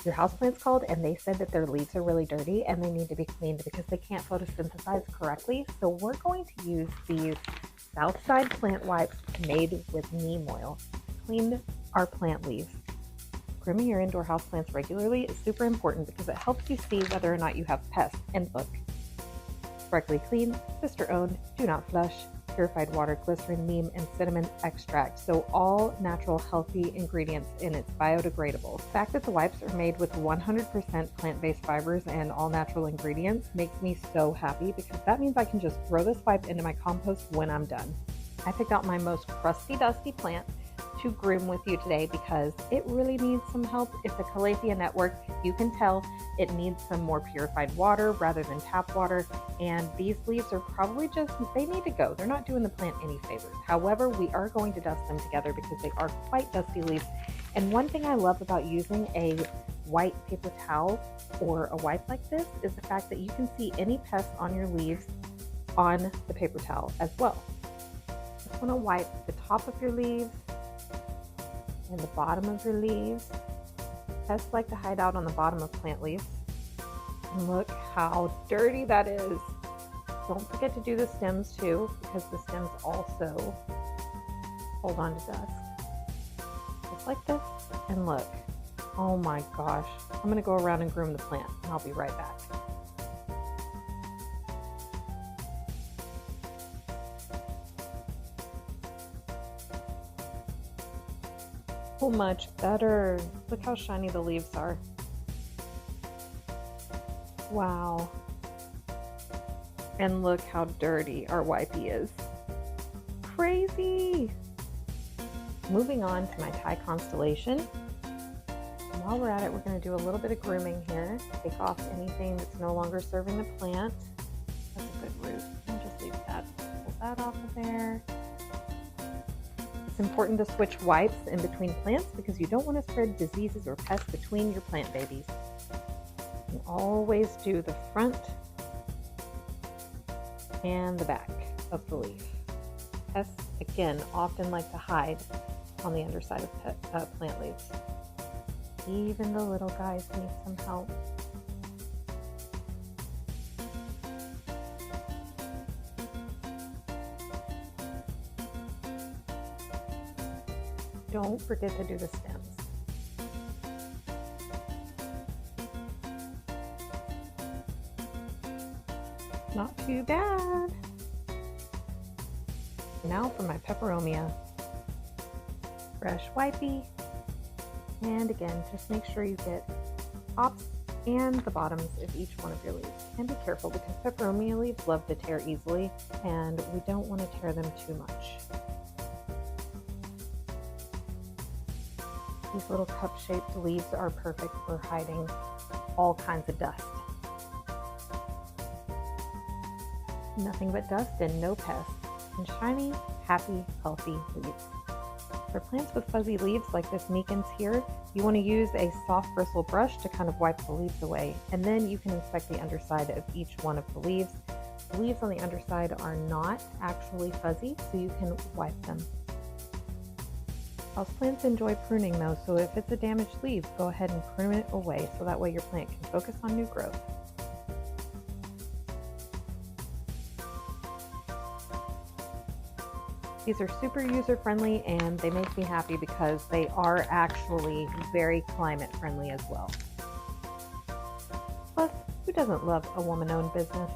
your houseplants called, and they said that their leaves are really dirty and they need to be cleaned because they can't photosynthesize correctly. So we're going to use these Southside plant wipes made with neem oil to clean our plant leaves. Grooming your indoor houseplants regularly is super important because it helps you see whether or not you have pests. And look, correctly cleaned, sister owned, do not flush, purified water, glycerin, neem, and cinnamon extract. So all natural, healthy ingredients, and it's biodegradable. The fact that the wipes are made with 100% plant-based fibers and all natural ingredients makes me so happy because that means I can just throw this wipe into my compost when I'm done. I picked out my most crusty, dusty plant to groom with you today because it really needs some help. It's a Calathea network. You can tell it needs some more purified water rather than tap water, and these leaves are probably they need to go. They're not doing the plant any favors. However, we are going to dust them together because they are quite dusty leaves. And one thing I love about using a white paper towel or a wipe like this is the fact that you can see any pests on your leaves on the paper towel as well. Just want to wipe the top of your leaves and the bottom of your leaves. Pests like to hide out on the bottom of plant leaves. And look how dirty that is. Don't forget to do the stems too, because the stems also hold on to dust. Just like this. And look, oh my gosh. I'm gonna go around and groom the plant, and I'll be right back. So much better. Look how shiny the leaves are. Wow. And look how dirty our wipey is. Crazy. Moving on to my Thai constellation. And while we're at it, we're going to do a little bit of grooming here. Take off anything that's no longer serving the plant. That's a good root. I'll just leave that. Pull that off of there. It's important to switch wipes in between plants because you don't want to spread diseases or pests between your plant babies. And always do the front and the back of the leaf. Pests, again, often like to hide on the underside of plant leaves. Even the little guys need some help. Don't forget to do the stems. Not too bad. Now for my peperomia. Fresh wipey. And again, just make sure you get tops and the bottoms of each one of your leaves. And be careful because peperomia leaves love to tear easily, and we don't want to tear them too much. These little cup-shaped leaves are perfect for hiding all kinds of dust. Nothing but dust and no pests, and shiny, happy, healthy leaves. For plants with fuzzy leaves like this Meekins here, you want to use a soft bristle brush to kind of wipe the leaves away, and then you can inspect the underside of each one of the leaves. The leaves on the underside are not actually fuzzy, so you can wipe them. Houseplants enjoy pruning though, so if it's a damaged leaf, go ahead and prune it away so that way your plant can focus on new growth. These are super user-friendly and they make me happy because they are actually very climate-friendly as well. Plus, who doesn't love a woman-owned business?